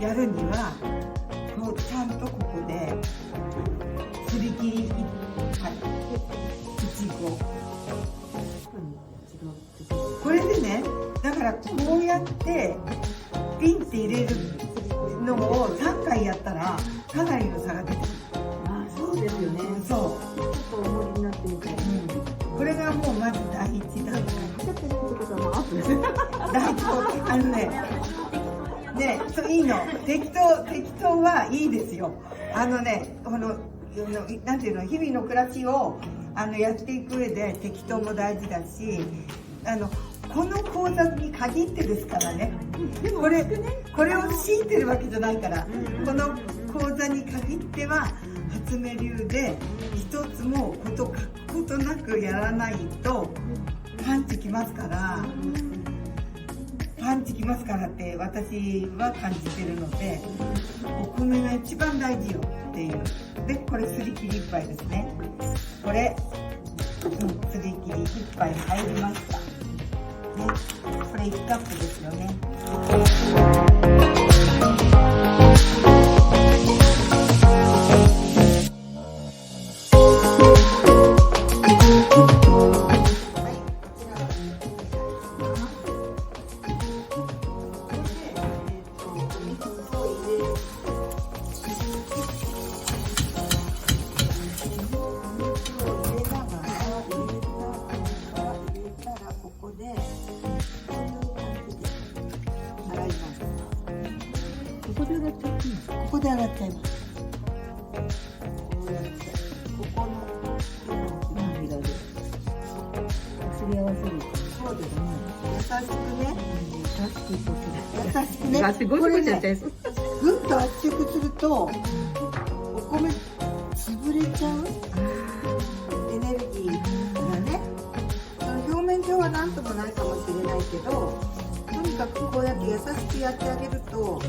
やるにはこうちゃんとここですり切り1杯1合これでね、だからこうやってピンって入れるのを3回やったらかなりの差が出てくる。あ、そうですよね。そう。ちょっと重りになってみたい。これがもうまず第一段階。測ってないってことはもうアップですね。第一ね、そういいの。適当はいいですよ。このなんていうの、日々の暮らしをやっていく上で適当も大事だし、この講座に限ってですからね。これを強いてるわけじゃないから、この講座に限っては初音流で一つも書くことなくやらないとパンチきますから。パンチきますからって私は感じてるので、お米が一番大事よっていう。で、これすり切り1杯ですね。これ、すり切り1杯入りました。ね、これ1カップですよね。ここで洗っちゃいます。こうやって、ここの手のひらで。すり合わせる。そうですね。優しくね。優しくね。足ゴシゴシやっちゃいそう。ぐっと圧縮すると、お米潰れちゃうエネルギーがね。その表面上は何ともないかもしれないけど、とにかくこうやって優しくやってあげると、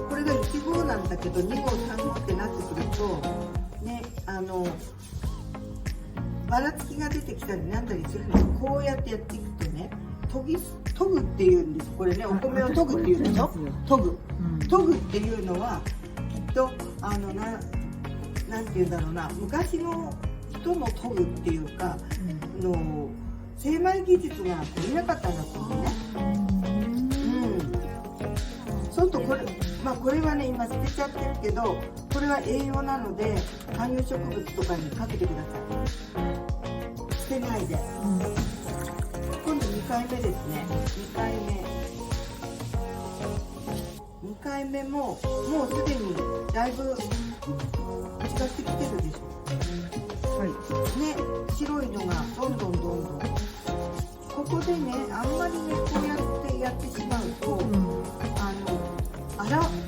これが1号なんだけど2号3号ってなってくるとね、ばらつきが出てきたりなんだりするの。こうやってやっていくとね、研ぐっていうんです。これね、お米を研ぐっていうんでしょ。研ぐっていうのはきっとなんていうんだろうな、昔の人の研ぐっていうか、精米技術が足りなかったんだと思うね。そうするとこれはね、今捨てちゃってるけど、これは栄養なので観葉植物とかにかけてください。捨てないで。今度2回目ですね。2回目ももうすでにだいぶ違ってきてるでしょ。はい。ね、白いのがどんどん。ここでね、あんまりね、こうやってしまうと、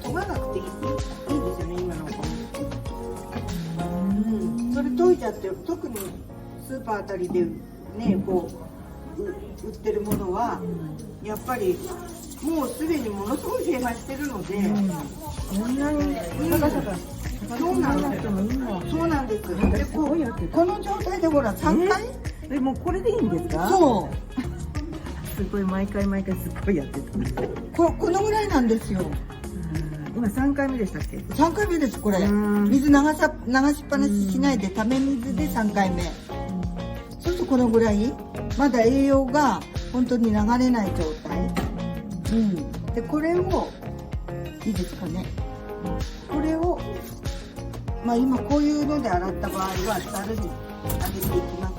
研がなくていいんですよね、今のお米。それ研いちゃって、特にスーパーあたりでね、こう売ってるものはやっぱりもうすでにものすごい精米してるので、そうなんです。でこの状態でほら3回、もうこれでいいんですか？そう。すごい毎回すごいやってた。このぐらいなんですよ。今3回目でしたっけ？3回目です、これ。水流しっぱなししないで、ため水で3回目。そうするとこのぐらい、まだ栄養が本当に流れない状態。で、これを、いいですかね。これを、今こういうので洗った場合は、ざるにあげていきます。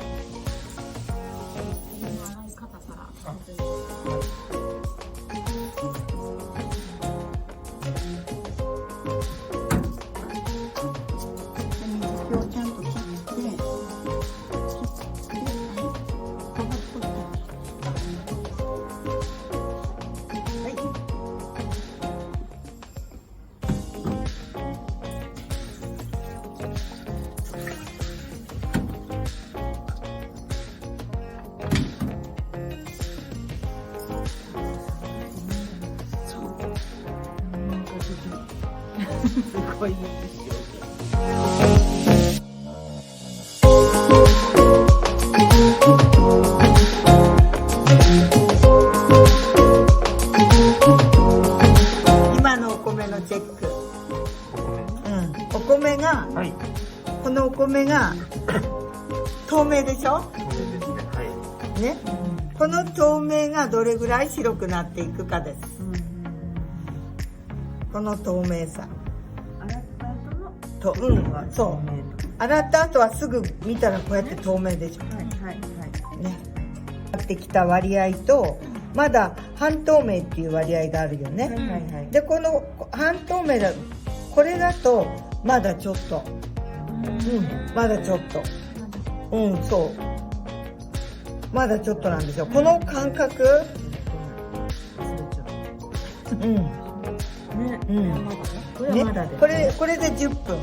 すごいいいですよ。今のお米ののチェック。お米お米が、はい。このお米が透明でしょお米ですね。はい。ね。この透明がどれぐらい白くなっていくかです。この透明さ。そう。洗った後はすぐ見たらこうやって透明でしょ。ね。なってきた割合と、まだ半透明っていう割合があるよね。で、この半透明だ、これだとまだちょっと。まだちょっと。そう。まだちょっとなんですよ。この感覚。これで10分。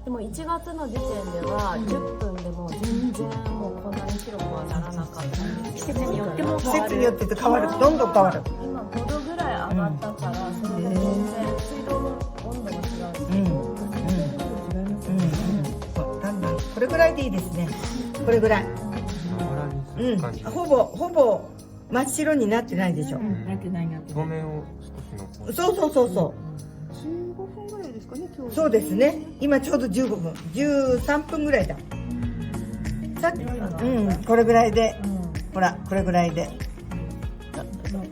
でも1月の時点では10分でも全然もうこんなに白くはならなかったんです。季節によっても季節によって変わる。どんどん変わる。今5度ぐらい上がったから、それで全然水道の温度が違う。だんだんこれぐらいでいいですね。これぐらい。ほぼ真っ白になってないでしょ。なってない。透明を少しそう。15分ぐらいですかね、今日。そうですね。今ちょうど15分、13分ぐらいだ。さっき、これぐらいで、ほら、これぐらいで。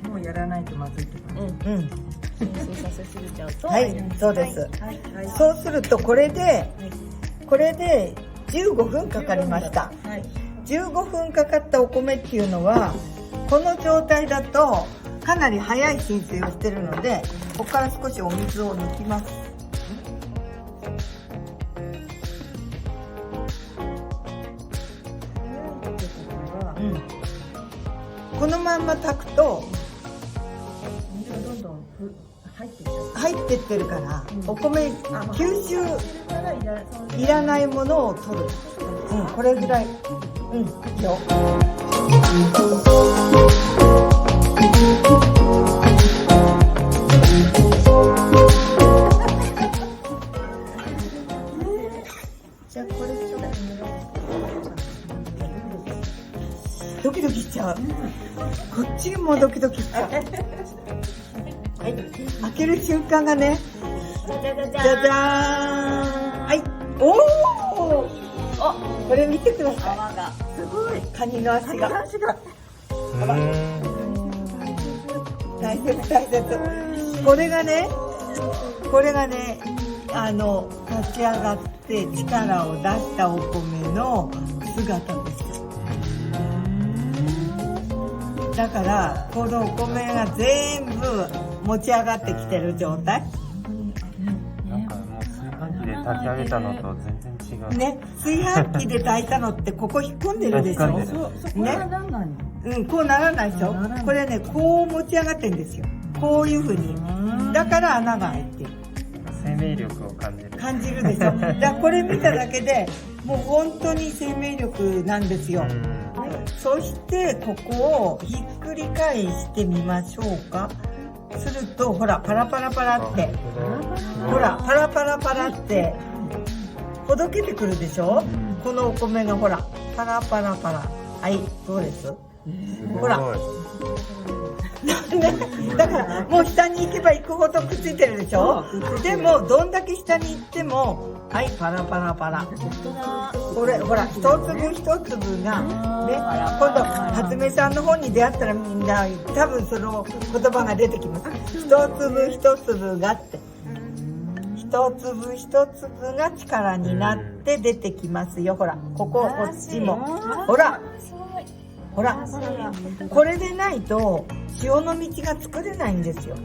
もうやらないとまずいって感じ。浸水させすぎちゃうと。はい、そうです。そうすると、これで15分かかりました。15分かかったお米っていうのは、この状態だと、かなり早い浸水をしてるので、ここから少しお水を抜きます。このまんま炊くと水がどんどん入ってってるから、お米吸収いらないものを取る。これぐらい。いいよ。じゃあこれちょっとドキドキしちゃう。こっちもドキドキしちゃう。開ける瞬間がね。じゃじゃじゃーん。はい。これ見てください。すごい。カニの足が。大切。これがね、立ち上がって力を出したお米の姿です。だから、このお米が全部持ち上がってきてる状態。なんかもう炊飯器で炊き上げたのと全然違う。ね、炊飯器で炊いたのってここ引っ込んでるでしょ。そこはなんないの？こうならないでしょ。これね、こう持ち上がってるんですよ。こういう風に。だから穴が開いてる。生命力を感じるでしょ。だからこれ見ただけでもう本当に生命力なんですよ。そしてここをひっくり返してみましょうか。するとほらパラパラパラって、ほらパラパラパラってほどけてくるでしょ。このお米がほらパラパラパラ。はい、どうです？ほら。だからもう下に行けば行くほどくっついてるでしょ。でもどんだけ下に行ってもはいパラパラパラ。これほら一粒一粒がね、今度初音さんの本に出会ったらみんな多分その言葉が出てきます。一粒一粒がって一粒一粒が力になって出てきますよ。ほらここっちもほらこれでないと潮の道が作れないんですよ。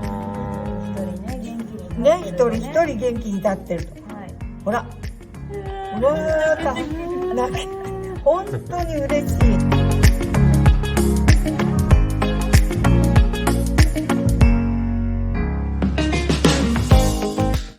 一人元気に立ってると、ほらうわーっとなんか本当に嬉しい。